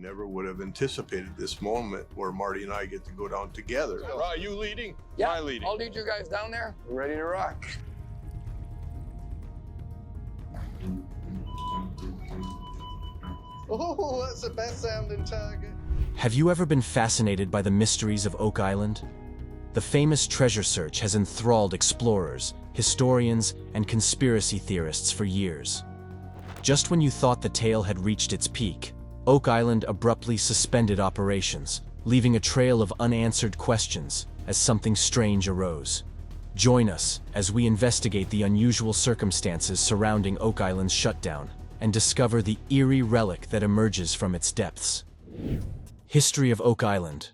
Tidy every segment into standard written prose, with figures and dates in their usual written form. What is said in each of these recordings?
never would have anticipated this moment where Marty and I get to go down together. Right, you leading? Yeah, Am I leading? I'll lead you guys down there. We're ready to rock. Oh, that's the best sounding target. Have you ever been fascinated by the mysteries of Oak Island? The famous treasure search has enthralled explorers, historians, and conspiracy theorists for years. Just when you thought the tale had reached its peak, Oak Island abruptly suspended operations, leaving a trail of unanswered questions as something strange arose. Join us as we investigate the unusual circumstances surrounding Oak Island's shutdown and discover the eerie relic that emerges from its depths. History of Oak Island.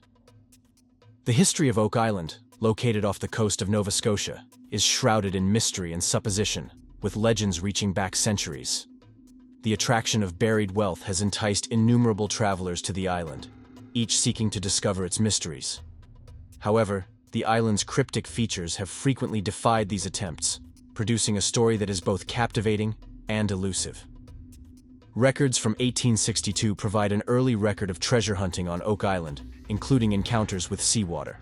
The history of Oak Island, located off the coast of Nova Scotia, is shrouded in mystery and supposition, with legends reaching back centuries. The attraction of buried wealth has enticed innumerable travelers to the island, each seeking to discover its mysteries. However, the island's cryptic features have frequently defied these attempts, producing a story that is both captivating and elusive. Records from 1862 provide an early record of treasure hunting on Oak Island, including encounters with seawater.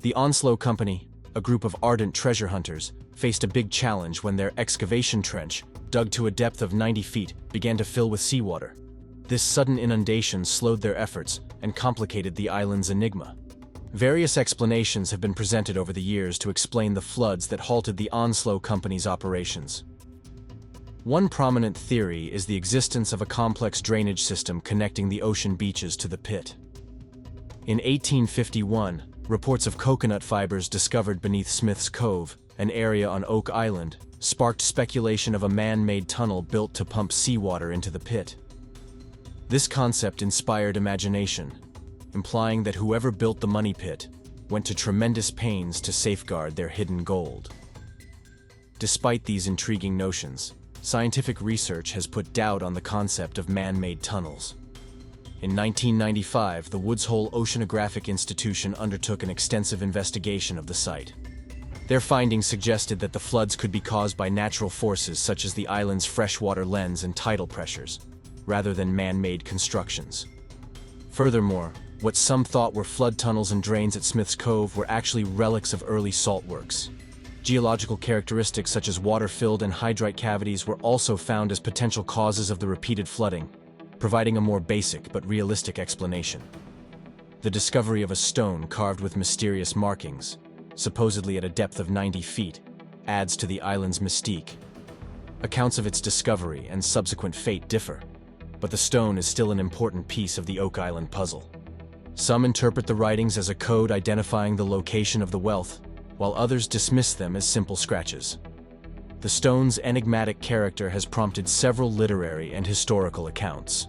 The Onslow Company, a group of ardent treasure hunters, faced a big challenge when their excavation trench, dug to a depth of 90 feet, began to fill with seawater. This sudden inundation slowed their efforts and complicated the island's enigma. Various explanations have been presented over the years to explain the floods that halted the Onslow Company's operations. One prominent theory is the existence of a complex drainage system connecting the ocean beaches to the pit. In 1851, reports of coconut fibers discovered beneath Smith's Cove, an area on Oak Island, sparked speculation of a man-made tunnel built to pump seawater into the pit. This concept inspired imagination, implying that whoever built the money pit went to tremendous pains to safeguard their hidden gold. Despite these intriguing notions, scientific research has put doubt on the concept of man-made tunnels. In 1995, the Woods Hole Oceanographic Institution undertook an extensive investigation of the site. Their findings suggested that the floods could be caused by natural forces such as the island's freshwater lens and tidal pressures, rather than man-made constructions. Furthermore, what some thought were flood tunnels and drains at Smith's Cove were actually relics of early salt works. Geological characteristics such as water-filled and hydrite cavities were also found as potential causes of the repeated flooding, providing a more basic but realistic explanation. The discovery of a stone carved with mysterious markings, supposedly at a depth of 90 feet, adds to the island's mystique. Accounts of its discovery and subsequent fate differ, but the stone is still an important piece of the Oak Island puzzle. Some interpret the writings as a code identifying the location of the wealth, while others dismiss them as simple scratches. The stone's enigmatic character has prompted several literary and historical accounts.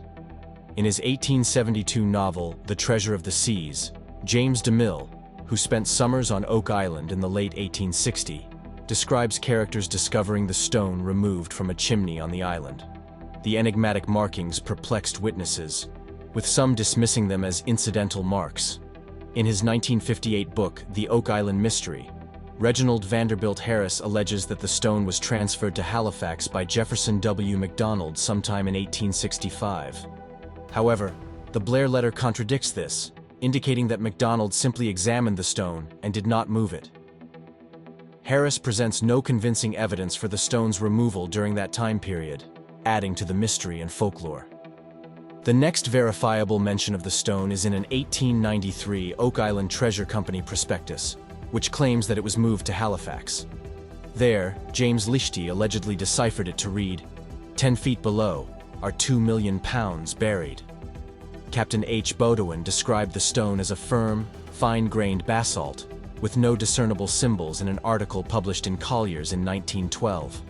In his 1872 novel, The Treasure of the Seas, James DeMille, who spent summers on Oak Island in the late 1860s, describes characters discovering the stone removed from a chimney on the island. The enigmatic markings perplexed witnesses, with some dismissing them as incidental marks. In his 1958 book, The Oak Island Mystery, Reginald Vanderbilt Harris alleges that the stone was transferred to Halifax by Jefferson W. MacDonald sometime in 1865. However, the Blair letter contradicts this, indicating that MacDonald simply examined the stone and did not move it. Harris presents no convincing evidence for the stone's removal during that time period, adding to the mystery and folklore. The next verifiable mention of the stone is in an 1893 Oak Island Treasure Company prospectus, which claims that it was moved to Halifax. There, James Lichty allegedly deciphered it to read, "10 feet below are 2 million pounds buried." Captain H. Baudouin described the stone as a firm, fine-grained basalt, with no discernible symbols in an article published in Collier's in 1912.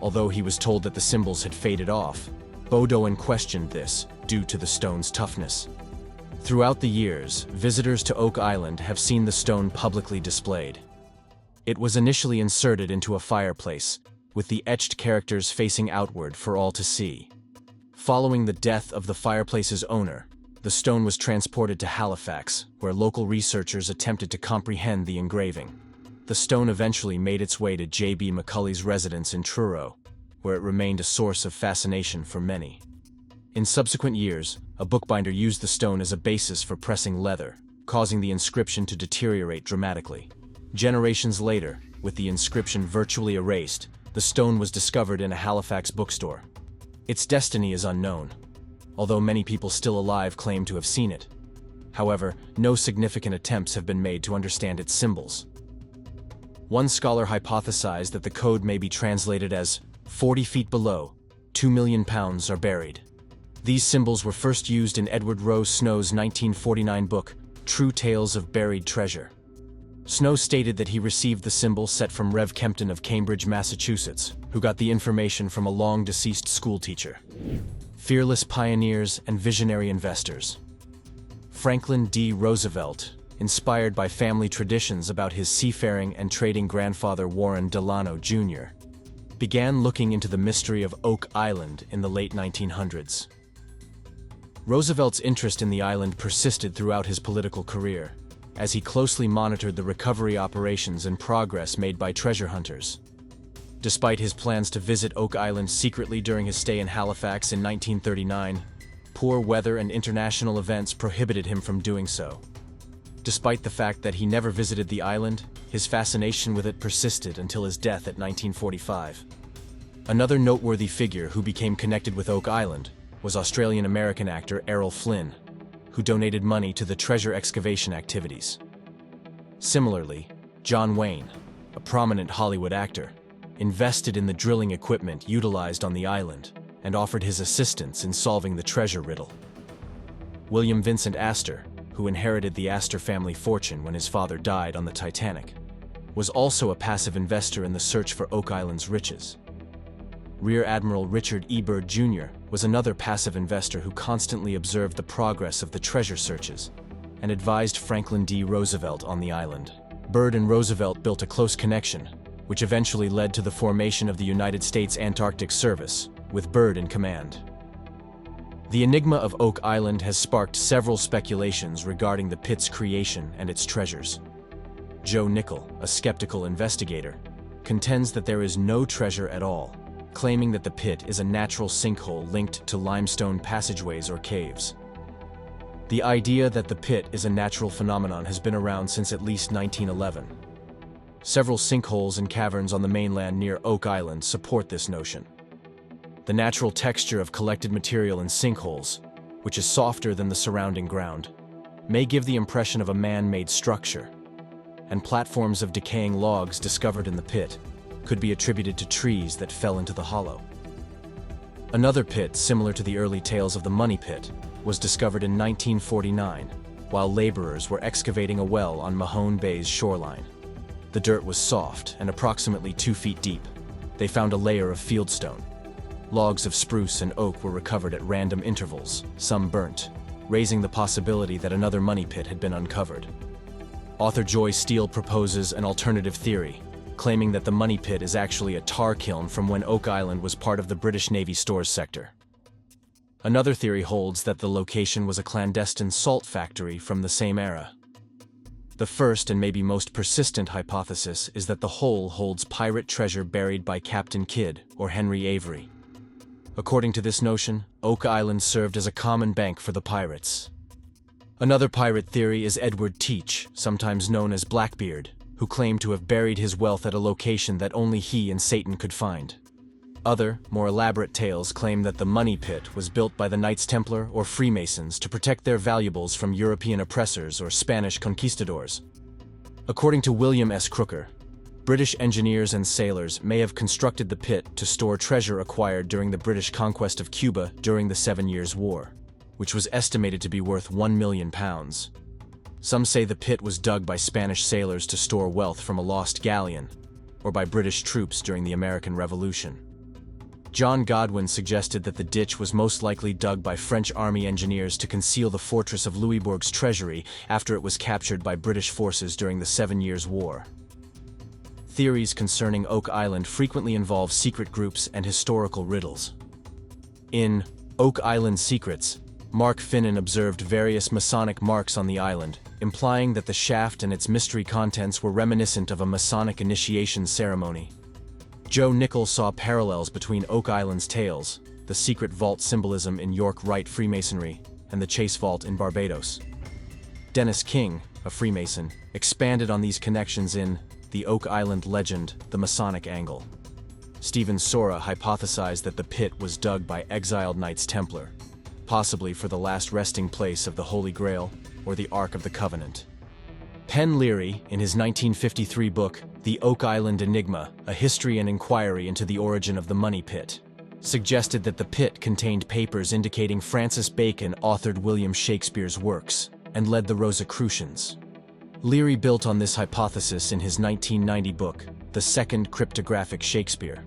Although he was told that the symbols had faded off, Baudouin questioned this due to the stone's toughness. Throughout the years, visitors to Oak Island have seen the stone publicly displayed. It was initially inserted into a fireplace, with the etched characters facing outward for all to see. Following the death of the fireplace's owner, the stone was transported to Halifax, where local researchers attempted to comprehend the engraving. The stone eventually made its way to J.B. McCulley's residence in Truro, where it remained a source of fascination for many. In subsequent years, A bookbinder used the stone as a basis for pressing leather, causing the inscription to deteriorate dramatically. Generations later, with the inscription virtually erased, the stone was discovered in a Halifax bookstore. Its destiny is unknown, although many people still alive claim to have seen it. However, no significant attempts have been made to understand its symbols. One scholar hypothesized that the code may be translated as 40 feet below, 2 million pounds are buried. These symbols were first used in Edward Rowe Snow's 1949 book, True Tales of Buried Treasure. Snow stated that he received the symbol set from Rev Kempton of Cambridge, Massachusetts, who got the information from a long-deceased schoolteacher. Fearless pioneers and visionary investors. Franklin D. Roosevelt, inspired by family traditions about his seafaring and trading grandfather Warren Delano Jr., began looking into the mystery of Oak Island in the late 1900s. Roosevelt's interest in the island persisted throughout his political career, as he closely monitored the recovery operations and progress made by treasure hunters. Despite his plans to visit Oak Island secretly during his stay in Halifax in 1939, poor weather and international events prohibited him from doing so. Despite the fact that he never visited the island, his fascination with it persisted until his death at 1945. Another noteworthy figure who became connected with Oak Island was Australian-American actor Errol Flynn, who donated money to the treasure excavation activities. Similarly, John Wayne, a prominent Hollywood actor, invested in the drilling equipment utilized on the island and offered his assistance in solving the treasure riddle. William Vincent Astor, who inherited the Astor family fortune when his father died on the Titanic, was also a passive investor in the search for Oak Island's riches. Rear Admiral Richard E. Byrd Jr. was another passive investor who constantly observed the progress of the treasure searches and advised Franklin D. Roosevelt on the island. Byrd and Roosevelt built a close connection, which eventually led to the formation of the United States Antarctic Service, with Byrd in command. The enigma of Oak Island has sparked several speculations regarding the pit's creation and its treasures. Joe Nickel, a skeptical investigator, contends that there is no treasure at all, claiming that the pit is a natural sinkhole linked to limestone passageways or caves. The idea that the pit is a natural phenomenon has been around since at least 1911. Several sinkholes and caverns on the mainland near Oak Island support this notion. The natural texture of collected material in sinkholes, which is softer than the surrounding ground, may give the impression of a man-made structure, and platforms of decaying logs discovered in the pit could be attributed to trees that fell into the hollow. Another pit, similar to the early tales of the Money Pit, was discovered in 1949, while laborers were excavating a well on Mahone Bay's shoreline. The dirt was soft and approximately 2 feet deep. They found a layer of fieldstone. Logs of spruce and oak were recovered at random intervals, some burnt, raising the possibility that another money pit had been uncovered. Author Joy Steele proposes an alternative theory, claiming that the Money Pit is actually a tar kiln from when Oak Island was part of the British Navy stores sector. Another theory holds that the location was a clandestine salt factory from the same era. The first and maybe most persistent hypothesis is that the hole holds pirate treasure buried by Captain Kidd or Henry Avery. According to this notion, Oak Island served as a common bank for the pirates. Another pirate theory is Edward Teach, sometimes known as Blackbeard, who claimed to have buried his wealth at a location that only he and Satan could find. Other, more elaborate tales claim that the Money Pit was built by the Knights Templar or Freemasons to protect their valuables from European oppressors or Spanish conquistadors. According to William S. Crooker, British engineers and sailors may have constructed the pit to store treasure acquired during the British conquest of Cuba during the 7 Years' War, which was estimated to be worth £1 million. Some say the pit was dug by Spanish sailors to store wealth from a lost galleon, or by British troops during the American Revolution. John Godwin suggested that the ditch was most likely dug by French army engineers to conceal the fortress of Louisbourg's treasury after it was captured by British forces during the 7 Years' War. Theories concerning Oak Island frequently involve secret groups and historical riddles. In Oak Island Secrets, Mark Finnan observed various Masonic marks on the island, implying that the shaft and its mystery contents were reminiscent of a Masonic initiation ceremony. Joe Nickel saw parallels between Oak Island's tales, the secret vault symbolism in York Rite Freemasonry, and the Chase Vault in Barbados. Dennis King, a Freemason, expanded on these connections in The Oak Island Legend, The Masonic Angle. Stephen Sora hypothesized that the pit was dug by exiled Knights Templar, possibly for the last resting place of the Holy Grail or the Ark of the Covenant. Penn Leary, in his 1953 book, The Oak Island Enigma, A History and Inquiry into the Origin of the Money Pit, suggested that the pit contained papers indicating Francis Bacon authored William Shakespeare's works and led the Rosicrucians. Leary built on this hypothesis in his 1990 book, The Second Cryptographic Shakespeare,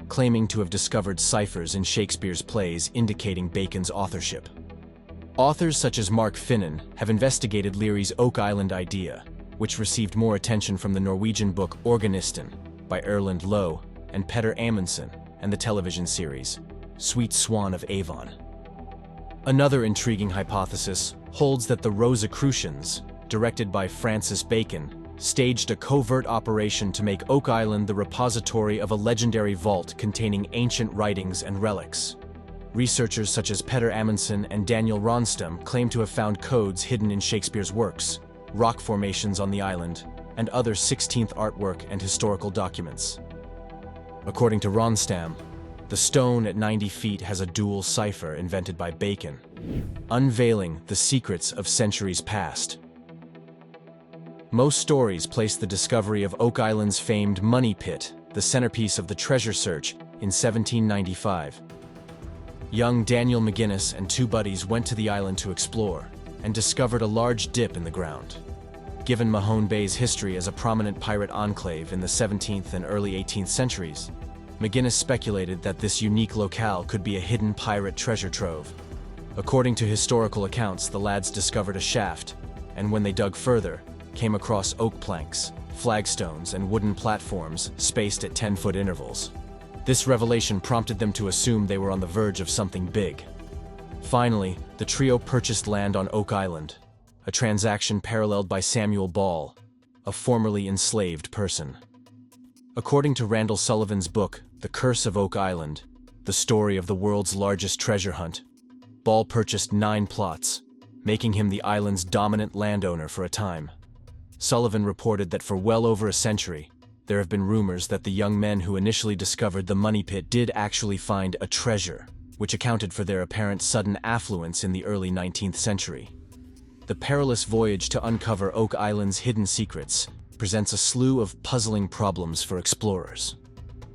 claiming to have discovered ciphers in Shakespeare's plays indicating Bacon's authorship. Authors such as Mark Finnan have investigated Leary's Oak Island idea, which received more attention from the Norwegian book Organisten by Erlend Loe and Petter Amundsen, and the television series Sweet Swan of Avon. Another intriguing hypothesis holds that the Rosicrucians, directed by Francis Bacon, staged a covert operation to make Oak Island the repository of a legendary vault containing ancient writings and relics. Researchers such as Petter Amundsen and Daniel Ronstam claim to have found codes hidden in Shakespeare's works, rock formations on the island, and other 16th artwork and historical documents. According to Ronstam, the stone at 90 feet has a dual cipher invented by Bacon, unveiling the secrets of centuries past. Most stories place the discovery of Oak Island's famed Money Pit, the centerpiece of the treasure search, in 1795. Young Daniel McGinnis and two buddies went to the island to explore and discovered a large dip in the ground. Given Mahone Bay's history as a prominent pirate enclave in the 17th and early 18th centuries, McGinnis speculated that this unique locale could be a hidden pirate treasure trove. According to historical accounts, the lads discovered a shaft, and when they dug further, came across oak planks, flagstones, and wooden platforms spaced at 10-foot intervals. This revelation prompted them to assume they were on the verge of something big. Finally, the trio purchased land on Oak Island, a transaction paralleled by Samuel Ball, a formerly enslaved person. According to Randall Sullivan's book, The Curse of Oak Island, the story of the world's largest treasure hunt, Ball purchased 9 plots, making him the island's dominant landowner for a time. Sullivan reported that for well over a century, there have been rumors that the young men who initially discovered the Money Pit did actually find a treasure, which accounted for their apparent sudden affluence in the early 19th century. The perilous voyage to uncover Oak Island's hidden secrets presents a slew of puzzling problems for explorers.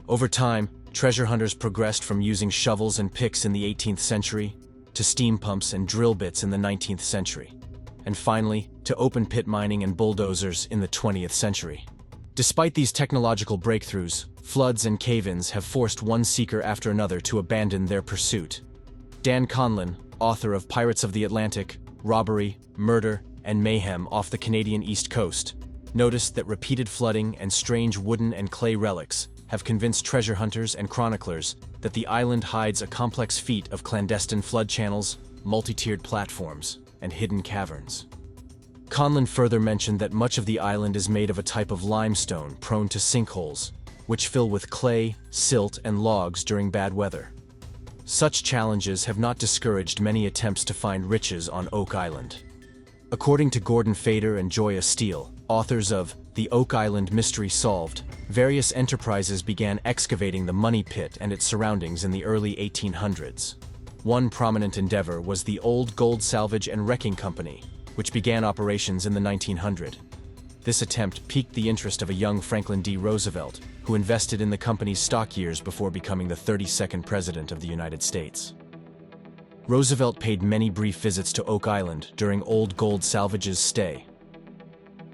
Over time, treasure hunters progressed from using shovels and picks in the 18th century to steam pumps and drill bits in the 19th century, and finally to open pit mining and bulldozers in the 20th century. Despite these technological breakthroughs, floods and cave-ins have forced one seeker after another to abandon their pursuit. Dan Conlon, author of Pirates of the Atlantic, Robbery, Murder, and Mayhem off the Canadian East Coast, noticed that repeated flooding and strange wooden and clay relics have convinced treasure hunters and chroniclers that the island hides a complex feat of clandestine flood channels, multi-tiered platforms, and hidden caverns. Conlon further mentioned that much of the island is made of a type of limestone prone to sinkholes, which fill with clay, silt, and logs during bad weather. Such challenges have not discouraged many attempts to find riches on Oak Island. According to Gordon Fader and Joya Steele, authors of The Oak Island Mystery Solved, various enterprises began excavating the Money Pit and its surroundings in the early 1800s. One prominent endeavor was the Old Gold Salvage and Wrecking Company, which began operations in the 1900s. This attempt piqued the interest of a young Franklin D. Roosevelt, who invested in the company's stock years before becoming the 32nd President of the United States. Roosevelt paid many brief visits to Oak Island during Old Gold Salvage's stay.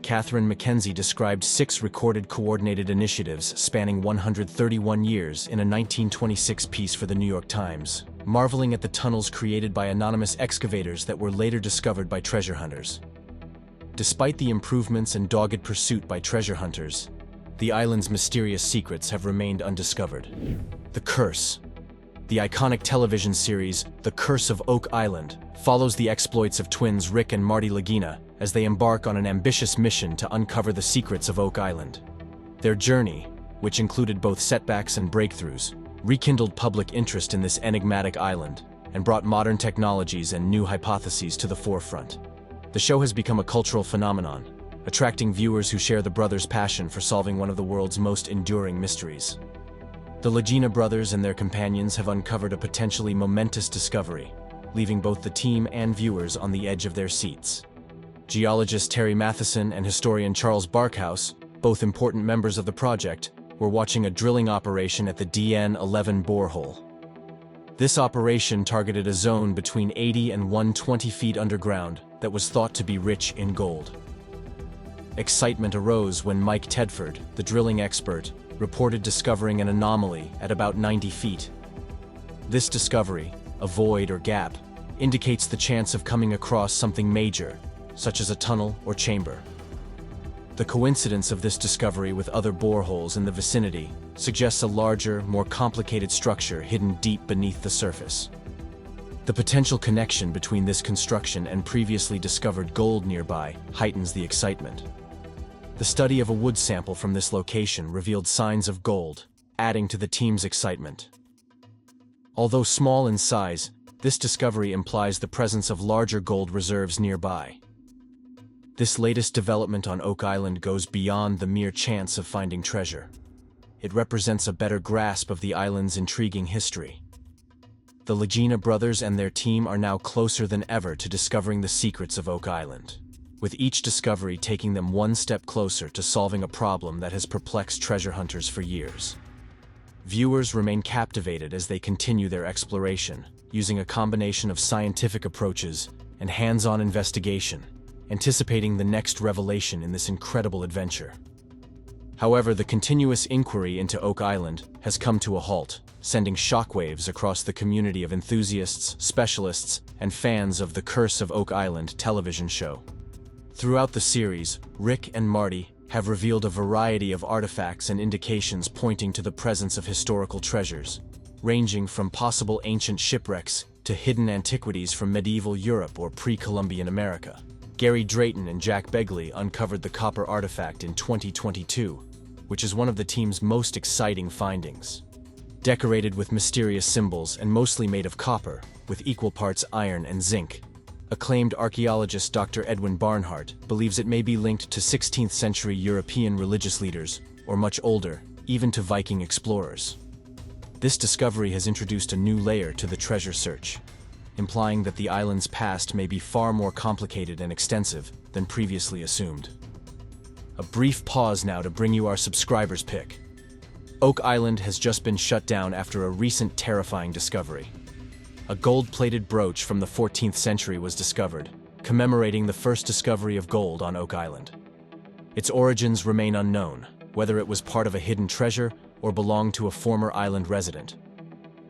Catherine Mackenzie described 6 recorded coordinated initiatives spanning 131 years in a 1926 piece for the New York Times, marveling at the tunnels created by anonymous excavators that were later discovered by treasure hunters. Despite the improvements and dogged pursuit by treasure hunters, the island's mysterious secrets have remained undiscovered. The Curse. The iconic television series, The Curse of Oak Island, follows the exploits of twins Rick and Marty Lagina as they embark on an ambitious mission to uncover the secrets of Oak Island. Their journey, which included both setbacks and breakthroughs, rekindled public interest in this enigmatic island, and brought modern technologies and new hypotheses to the forefront. The show has become a cultural phenomenon, attracting viewers who share the brothers' passion for solving one of the world's most enduring mysteries. The Lagina brothers and their companions have uncovered a potentially momentous discovery, leaving both the team and viewers on the edge of their seats. Geologist Terry Matheson and historian Charles Barkhouse, both important members of the project, were watching a drilling operation at the DN11 borehole. This operation targeted a zone between 80 and 120 feet underground that was thought to be rich in gold. Excitement arose when Mike Tedford, the drilling expert, reported discovering an anomaly at about 90 feet. This discovery, a void or gap, indicates the chance of coming across something major, such as a tunnel or chamber. The coincidence of this discovery with other boreholes in the vicinity suggests a larger, more complicated structure hidden deep beneath the surface. The potential connection between this construction and previously discovered gold nearby heightens the excitement. The study of a wood sample from this location revealed signs of gold, adding to the team's excitement. Although small in size, this discovery implies the presence of larger gold reserves nearby. This latest development on Oak Island goes beyond the mere chance of finding treasure. It represents a better grasp of the island's intriguing history. The Lagina brothers and their team are now closer than ever to discovering the secrets of Oak Island, with each discovery taking them one step closer to solving a problem that has perplexed treasure hunters for years. Viewers remain captivated as they continue their exploration, using a combination of scientific approaches and hands-on investigation, anticipating the next revelation in this incredible adventure. However, the continuous inquiry into Oak Island has come to a halt, sending shockwaves across the community of enthusiasts, specialists, and fans of the Curse of Oak Island television show. Throughout the series, Rick and Marty have revealed a variety of artifacts and indications pointing to the presence of historical treasures, ranging from possible ancient shipwrecks to hidden antiquities from medieval Europe or pre-Columbian America. Gary Drayton and Jack Begley uncovered the copper artifact in 2022, which is one of the team's most exciting findings. Decorated with mysterious symbols and mostly made of copper, with equal parts iron and zinc, acclaimed archaeologist Dr. Edwin Barnhart believes it may be linked to 16th century European religious leaders, or much older, even to Viking explorers. This discovery has introduced a new layer to the treasure search, implying that the island's past may be far more complicated and extensive than previously assumed. A brief pause now to bring you our subscribers' pick. Oak Island has just been shut down after a recent terrifying discovery. A gold-plated brooch from the 14th century was discovered, commemorating the first discovery of gold on Oak Island. Its origins remain unknown, whether it was part of a hidden treasure or belonged to a former island resident.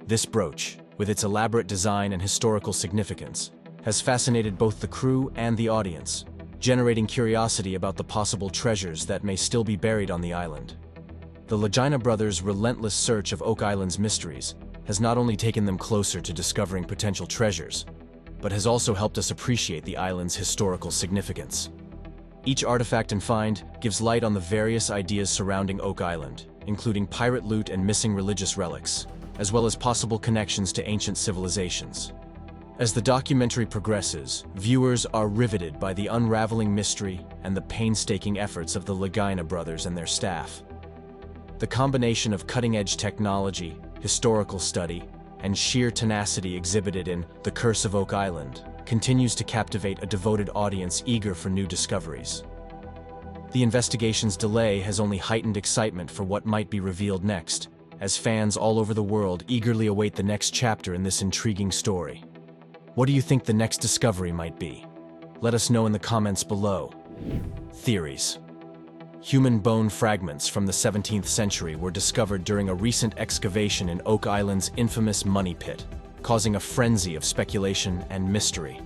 This brooch, with its elaborate design and historical significance, has fascinated both the crew and the audience, generating curiosity about the possible treasures that may still be buried on the island. The Lagina brothers' relentless search of Oak Island's mysteries has not only taken them closer to discovering potential treasures, but has also helped us appreciate the island's historical significance. Each artifact and find gives light on the various ideas surrounding Oak Island, including pirate loot and missing religious relics, as well as possible connections to ancient civilizations. As the documentary progresses, viewers are riveted by the unraveling mystery and the painstaking efforts of the Lagina brothers and their staff. The combination of cutting-edge technology, historical study, and sheer tenacity exhibited in The Curse of Oak Island continues to captivate a devoted audience eager for new discoveries. The investigation's delay has only heightened excitement for what might be revealed next, as fans all over the world eagerly await the next chapter in this intriguing story. What do you think the next discovery might be? Let us know in the comments below. Theories. Human bone fragments from the 17th century were discovered during a recent excavation in Oak Island's infamous Money Pit, causing a frenzy of speculation and mystery.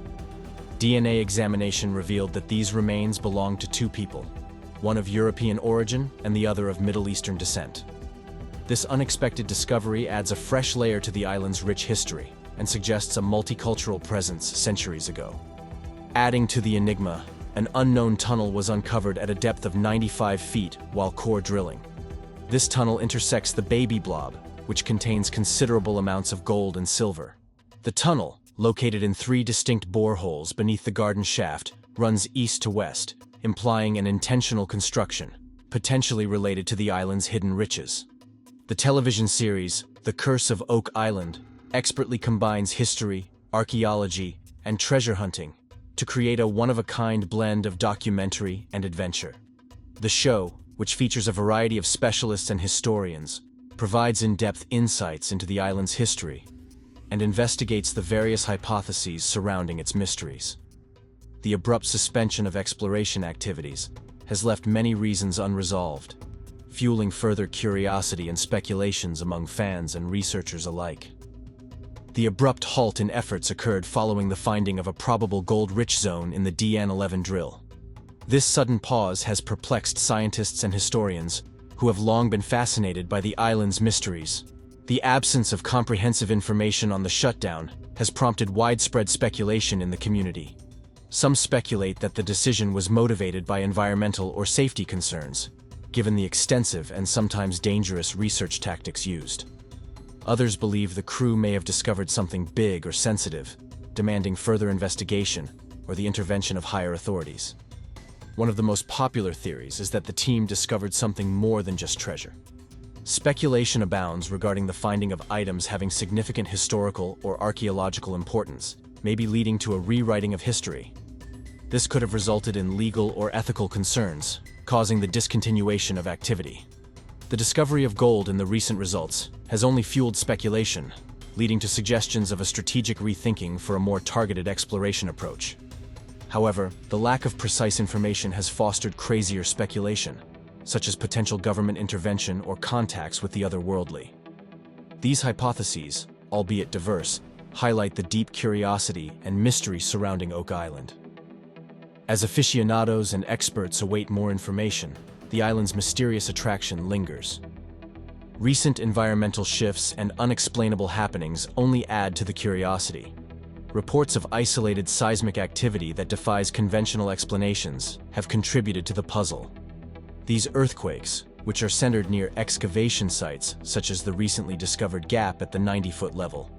DNA examination revealed that these remains belonged to two people, one of European origin and the other of Middle Eastern descent. This unexpected discovery adds a fresh layer to the island's rich history and suggests a multicultural presence centuries ago. Adding to the enigma, an unknown tunnel was uncovered at a depth of 95 feet while core drilling. This tunnel intersects the Baby Blob, which contains considerable amounts of gold and silver. The tunnel, located in 3 distinct boreholes beneath the garden shaft, runs east to west, implying an intentional construction, potentially related to the island's hidden riches. The television series, The Curse of Oak Island, expertly combines history, archaeology, and treasure hunting to create a one-of-a-kind blend of documentary and adventure. The show, which features a variety of specialists and historians, provides in-depth insights into the island's history and investigates the various hypotheses surrounding its mysteries. The abrupt suspension of exploration activities has left many reasons unresolved, fueling further curiosity and speculations among fans and researchers alike. The abrupt halt in efforts occurred following the finding of a probable gold-rich zone in the DN11 drill. This sudden pause has perplexed scientists and historians who have long been fascinated by the island's mysteries. The absence of comprehensive information on the shutdown has prompted widespread speculation in the community. Some speculate that the decision was motivated by environmental or safety concerns, given the extensive and sometimes dangerous research tactics used. Others believe the crew may have discovered something big or sensitive, demanding further investigation or the intervention of higher authorities. One of the most popular theories is that the team discovered something more than just treasure. Speculation abounds regarding the finding of items having significant historical or archaeological importance, maybe leading to a rewriting of history. This could have resulted in legal or ethical concerns, causing the discontinuation of activity. The discovery of gold in the recent results has only fueled speculation, leading to suggestions of a strategic rethinking for a more targeted exploration approach. However, the lack of precise information has fostered crazier speculation, such as potential government intervention or contacts with the otherworldly. These hypotheses, albeit diverse, highlight the deep curiosity and mystery surrounding Oak Island. As aficionados and experts await more information, the island's mysterious attraction lingers. Recent environmental shifts and unexplainable happenings only add to the curiosity. Reports of isolated seismic activity that defies conventional explanations have contributed to the puzzle. These earthquakes, which are centered near excavation sites such as the recently discovered gap at the 90-foot level,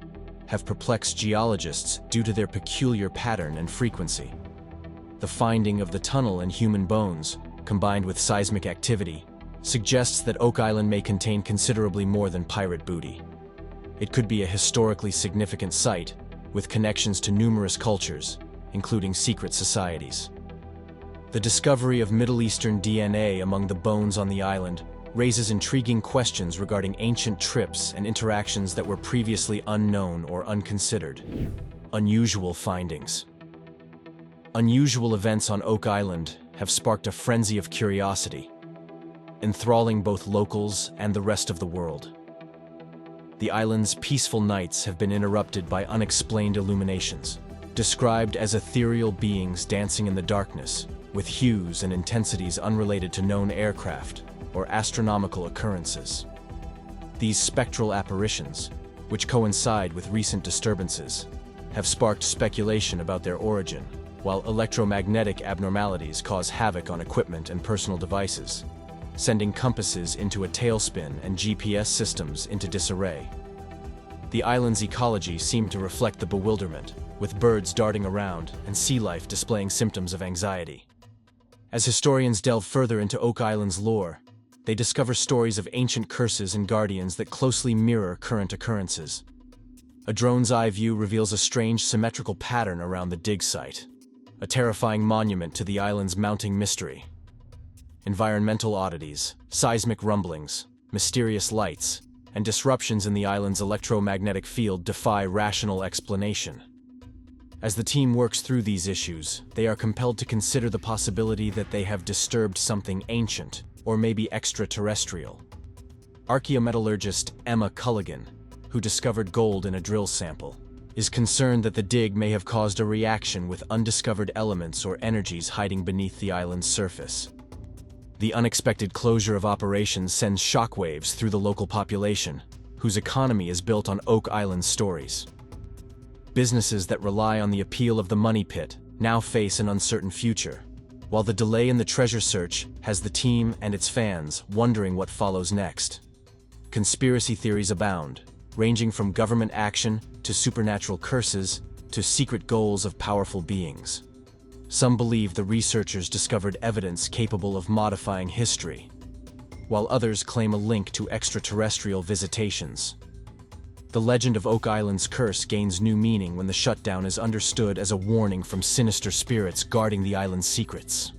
have perplexed geologists due to their peculiar pattern and frequency. The finding of the tunnel in human bones, combined with seismic activity, suggests that Oak Island may contain considerably more than pirate booty. It could be a historically significant site, with connections to numerous cultures, including secret societies. The discovery of Middle Eastern DNA among the bones on the island raises intriguing questions regarding ancient trips and interactions that were previously unknown or unconsidered. Unusual findings. Unusual events on Oak Island have sparked a frenzy of curiosity, enthralling both locals and the rest of the world. The island's peaceful nights have been interrupted by unexplained illuminations, described as ethereal beings dancing in the darkness, with hues and intensities unrelated to known aircraft or astronomical occurrences. These spectral apparitions, which coincide with recent disturbances, have sparked speculation about their origin, while electromagnetic abnormalities cause havoc on equipment and personal devices, sending compasses into a tailspin and GPS systems into disarray. The island's ecology seemed to reflect the bewilderment, with birds darting around and sea life displaying symptoms of anxiety. As historians delve further into Oak Island's lore, they discover stories of ancient curses and guardians that closely mirror current occurrences. A drone's eye view reveals a strange symmetrical pattern around the dig site, a terrifying monument to the island's mounting mystery. Environmental oddities, seismic rumblings, mysterious lights, and disruptions in the island's electromagnetic field defy rational explanation. As the team works through these issues, they are compelled to consider the possibility that they have disturbed something ancient, or maybe extraterrestrial. Archaeometallurgist Emma Culligan, who discovered gold in a drill sample, is concerned that the dig may have caused a reaction with undiscovered elements or energies hiding beneath the island's surface. The unexpected closure of operations sends shockwaves through the local population, whose economy is built on Oak Island stories. Businesses that rely on the appeal of the money pit now face an uncertain future, while the delay in the treasure search has the team and its fans wondering what follows next. Conspiracy theories abound, ranging from government action to supernatural curses to secret goals of powerful beings. Some believe the researchers discovered evidence capable of modifying history, while others claim a link to extraterrestrial visitations. The legend of Oak Island's curse gains new meaning when the shutdown is understood as a warning from sinister spirits guarding the island's secrets.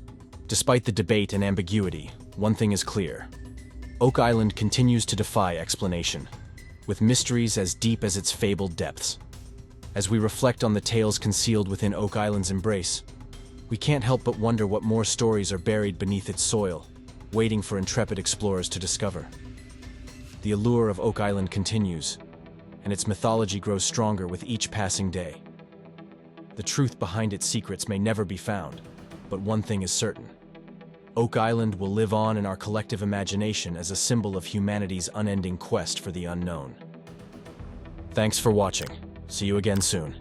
Despite the debate and ambiguity, one thing is clear. Oak Island continues to defy explanation, with mysteries as deep as its fabled depths. As we reflect on the tales concealed within Oak Island's embrace, we can't help but wonder what more stories are buried beneath its soil, waiting for intrepid explorers to discover. The allure of Oak Island continues, and its mythology grows stronger with each passing day. The truth behind its secrets may never be found, but one thing is certain. Oak Island will live on in our collective imagination as a symbol of humanity's unending quest for the unknown. Thanks for watching. See you again soon.